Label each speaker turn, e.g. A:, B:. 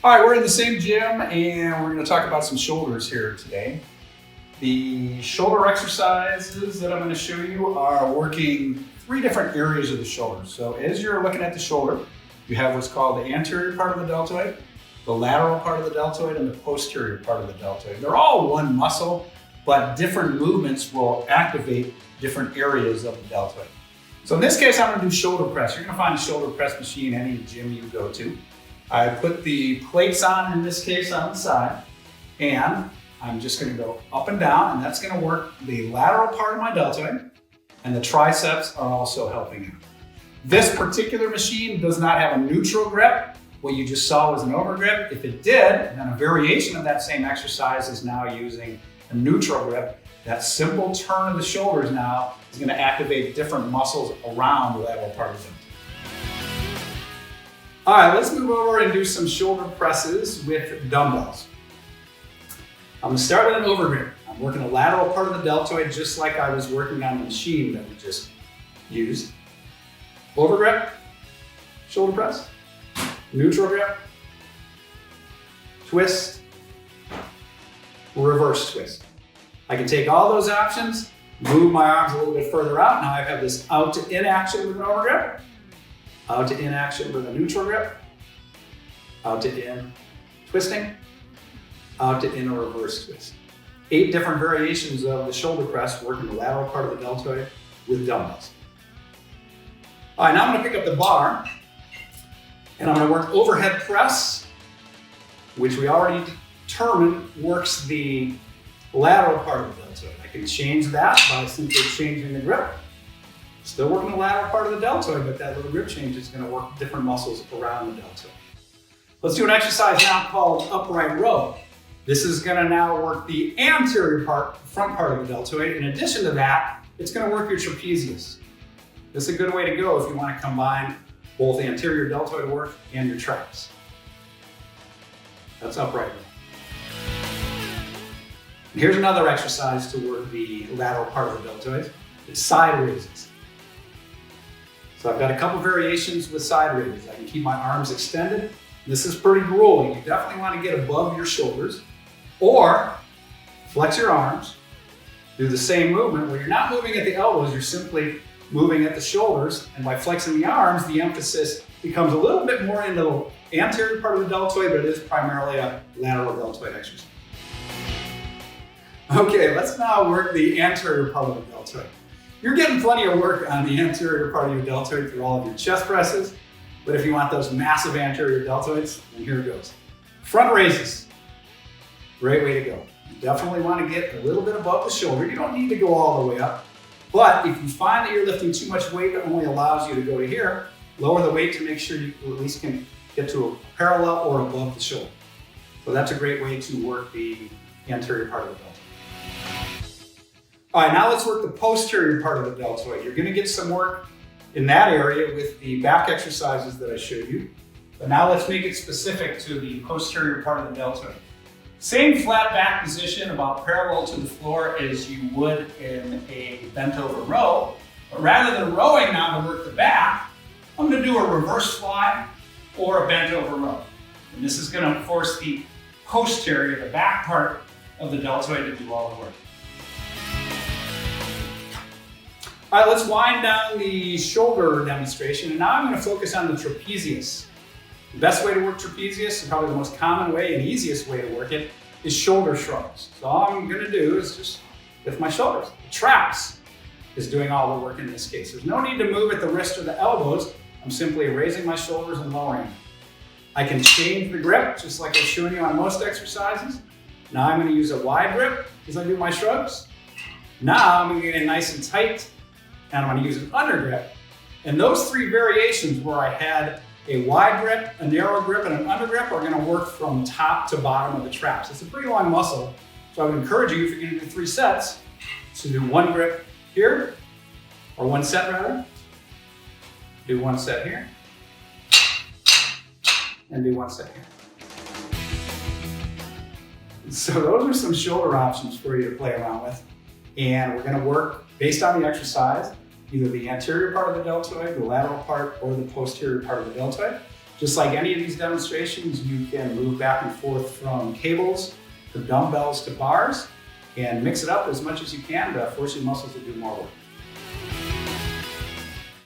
A: All right, we're in the same gym and we're going to talk about some shoulders here today. The shoulder exercises that I'm going to show you are working three different areas of the shoulder. So as you're looking at the shoulder, you have what's called the anterior part of the deltoid, the lateral part of the deltoid, and the posterior part of the deltoid. They're all one muscle, but different movements will activate different areas of the deltoid. So in this case, I'm going to do shoulder press. You're going to find a shoulder press machine any gym you go to. I put the plates on, in this case, on the side, and I'm just going to go up and down, and that's going to work the lateral part of my deltoid, and the triceps are also helping out. This particular machine does not have a neutral grip. What you just saw was an overgrip. If it did, then a variation of that same exercise is now using a neutral grip. That simple turn of the shoulders now is going to activate different muscles around the lateral part of the deltoid. All right, let's move over and do some shoulder presses with dumbbells. I'm going to start with an overgrip. I'm working the lateral part of the deltoid just like I was working on the machine that we just used. Overgrip, shoulder press, neutral grip, twist, reverse twist. I can take all those options, move my arms a little bit further out. Now I have this out to in action with an overgrip, out to in action with a neutral grip, out to in twisting, out to in a reverse twist. 8 different variations of the shoulder press working the lateral part of the deltoid with dumbbells. All right, now I'm going to pick up the bar and I'm going to work overhead press, which we already determined works the lateral part of the deltoid. I can change that by simply changing the grip. Still working the lateral part of the deltoid, but that little grip change is going to work different muscles around the deltoid. Let's do an exercise now called upright row. This is going to now work the anterior part, front part of the deltoid. In addition to that, it's going to work your trapezius. This is a good way to go if you want to combine both anterior deltoid work and your traps. That's upright row. And here's another exercise to work the lateral part of the deltoid. It's side raises. So I've got a couple variations with side raises. I can keep my arms extended. This is pretty grueling. You definitely want to get above your shoulders, or flex your arms, do the same movement where you're not moving at the elbows, you're simply moving at the shoulders, and by flexing the arms, the emphasis becomes a little bit more into the anterior part of the deltoid, but it is primarily a lateral deltoid exercise. Okay, let's now work the anterior part of the deltoid. You're getting plenty of work on the anterior part of your deltoid through all of your chest presses, but if you want those massive anterior deltoids, then here it goes. Front raises, great way to go. You definitely want to get a little bit above the shoulder. You don't need to go all the way up, but if you find that you're lifting too much weight that only allows you to go to here, lower the weight to make sure you at least can get to a parallel or above the shoulder. So that's a great way to work the anterior part of the deltoid. All right, now let's work the posterior part of the deltoid. You're going to get some work in that area with the back exercises that I showed you. But now let's make it specific to the posterior part of the deltoid. Same flat back position, about parallel to the floor as you would in a bent over row. But rather than rowing now to work the back, I'm going to do a reverse fly or a bent over row. And this is going to force the posterior, the back part of the deltoid, to do all the work. All right, let's wind down the shoulder demonstration, and now I'm going to focus on the trapezius. The best way to work trapezius, and probably the most common way and easiest way to work it, is shoulder shrugs. So all I'm going to do is just lift my shoulders. The traps is doing all the work in this case. There's no need to move at the wrist or the elbows. I'm simply raising my shoulders and lowering them. I can change the grip, just like I've shown you on most exercises. Now I'm going to use a wide grip as I do my shrugs. Now I'm going to get in nice and tight, and I'm going to use an under grip. And those 3 variations where I had a wide grip, a narrow grip, and an under grip are going to work from top to bottom of the traps. It's a pretty long muscle, so I would encourage you, if you're going to do 3 sets, to do 1 grip here, or 1 set rather. Do 1 set here, and do 1 set here. So those are some shoulder options for you to play around with. And we're going to work based on the exercise. either the anterior part of the deltoid, the lateral part, or the posterior part of the deltoid. Just like any of these demonstrations, you can move back and forth from cables to dumbbells to bars and mix it up as much as you can to force your muscles to do more work.